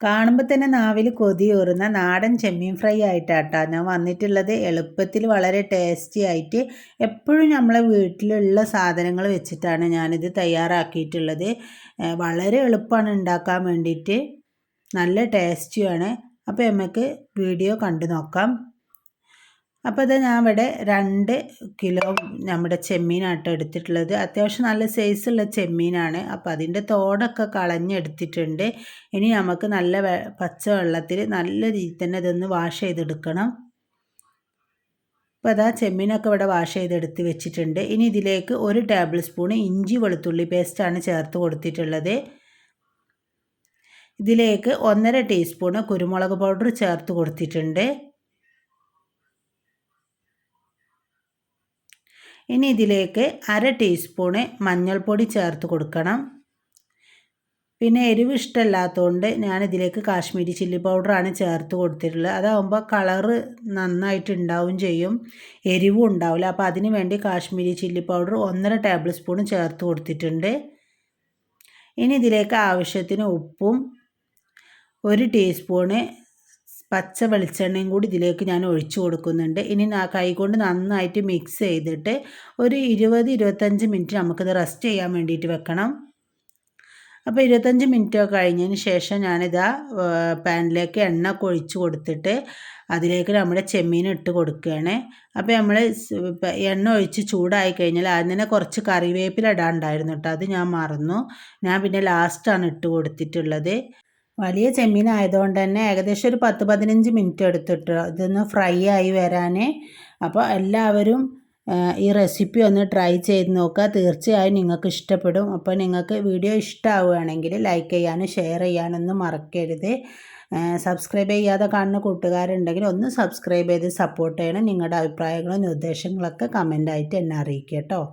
കാണുമ്പോൾ തന്നെ നാവിൽ കൊതിയൂറുന്ന നാടൻ ചെമ്മീൻ ഫ്രൈ ആയിട്ടാട്ടോ ഞാൻ വന്നിട്ടുള്ളത്. എളുപ്പത്തിൽ വളരെ ടേസ്റ്റി ആയിട്ട് എപ്പോഴും നമ്മളെ വീട്ടിലുള്ള സാധനങ്ങൾ വെച്ചിട്ടാണ് ഞാനിത് തയ്യാറാക്കിയിട്ടുള്ളത്. വളരെ എളുപ്പമാണ് ഉണ്ടാക്കാൻ വേണ്ടിയിട്ട്, നല്ല ടേസ്റ്റിയാണ്. അപ്പോൾ നമുക്ക് വീഡിയോ കണ്ടു നോക്കാം. അപ്പോൾ ഇത് ഞാൻ ഇവിടെ 2 കിലോ നമ്മുടെ ചെമ്മീനാട്ടോ എടുത്തിട്ടുള്ളത്. അത്യാവശ്യം നല്ല സൈസുള്ള ചെമ്മീനാണ്. അപ്പോൾ അതിൻ്റെ തോടൊക്കെ കളഞ്ഞെടുത്തിട്ടുണ്ട്. ഇനി നമുക്ക് നല്ല പച്ചവെള്ളത്തിൽ നല്ല രീതിയിൽ തന്നെ ഇതൊന്ന് വാഷ് ചെയ്തെടുക്കണം. അപ്പോൾ അതാ ചെമ്മീനൊക്കെ ഇവിടെ വാഷ് ചെയ്തെടുത്ത് വെച്ചിട്ടുണ്ട്. ഇനി ഇതിലേക്ക് 1 ടേബിൾ സ്പൂൺ ഇഞ്ചി വെളുത്തുള്ളി പേസ്റ്റാണ് ചേർത്ത് കൊടുത്തിട്ടുള്ളത്. ഇതിലേക്ക് 1.5 ടീസ്പൂൺ കുരുമുളക് പൗഡർ ചേർത്ത് കൊടുത്തിട്ടുണ്ട്. ഇനി ഇതിലേക്ക് 1/2 ടീസ്പൂൺ മഞ്ഞൾപ്പൊടി ചേർത്ത് കൊടുക്കണം. പിന്നെ എരിവ് ഇഷ്ടമല്ലാത്തതുകൊണ്ട് ഞാനിതിലേക്ക് കാശ്മീരി ചില്ലി പൗഡറാണ് ചേർത്ത് കൊടുത്തിട്ടുള്ളത്. അതാകുമ്പോൾ കളറ് നന്നായിട്ട് ഉണ്ടാവും ചെയ്യും, എരിവും ഉണ്ടാവില്ല. അപ്പോൾ അതിന് വേണ്ടി Kashmiri chilli powder 1.5 table spoon ചേർത്ത് കൊടുത്തിട്ടുണ്ട്. ഇനി ഇതിലേക്ക് ആവശ്യത്തിന് ഉപ്പും 1 ടീസ്പൂണ് പച്ച വെളിച്ചെണ്ണയും കൂടി ഇതിലേക്ക് ഞാൻ ഒഴിച്ചു കൊടുക്കുന്നുണ്ട്. ഇനി കൈകൊണ്ട് നന്നായിട്ട് മിക്സ് ചെയ്തിട്ട് ഒരു 20-25 മിനിറ്റ് നമുക്കിത് റെസ്റ്റ് ചെയ്യാൻ വേണ്ടിയിട്ട് വെക്കണം. അപ്പോൾ 25 മിനിറ്റ് കഴിഞ്ഞതിന് ശേഷം ഞാനിതാ പാനിലേക്ക് എണ്ണ ഒഴിച്ച് കൊടുത്തിട്ട് അതിലേക്ക് നമ്മുടെ ചെമ്മീൻ ഇട്ട് കൊടുക്കുകയാണ്. അപ്പോൾ നമ്മൾ എണ്ണ ഒഴിച്ച് ചൂടായി കഴിഞ്ഞാൽ അതിന് കുറച്ച് കറിവേപ്പില ഇടാനുണ്ടായിരുന്നു കേട്ടോ, അത് ഞാൻ മറന്നു. ഞാൻ പിന്നെ ലാസ്റ്റാണ് ഇട്ട് കൊടുത്തിട്ടുള്ളത്. വലിയ ചെമ്മീൻ ആയതുകൊണ്ട് തന്നെ ഏകദേശം ഒരു 10-15 മിനിറ്റ് എടുത്തിട്ട് ഇതൊന്ന് ഫ്രൈ ആയി വരാൻ. അപ്പോൾ എല്ലാവരും ഈ റെസിപ്പി ഒന്ന് ട്രൈ ചെയ്ത് നോക്കുക, തീർച്ചയായും നിങ്ങൾക്ക് ഇഷ്ടപ്പെടും. അപ്പോൾ നിങ്ങൾക്ക് വീഡിയോ ഇഷ്ടമാവുകയാണെങ്കിൽ ലൈക്ക് ചെയ്യാനും ഷെയർ ചെയ്യാനൊന്നും മറക്കരുത്. സബ്സ്ക്രൈബ് ചെയ്യാതെ കാണുന്ന കൂട്ടുകാരുണ്ടെങ്കിൽ ഒന്ന് സബ്സ്ക്രൈബ് ചെയ്ത് സപ്പോർട്ട് ചെയ്യണം. നിങ്ങളുടെ അഭിപ്രായങ്ങളും നിർദ്ദേശങ്ങളൊക്കെ കമൻ്റായിട്ട് എന്നെ അറിയിക്കുക കേട്ടോ.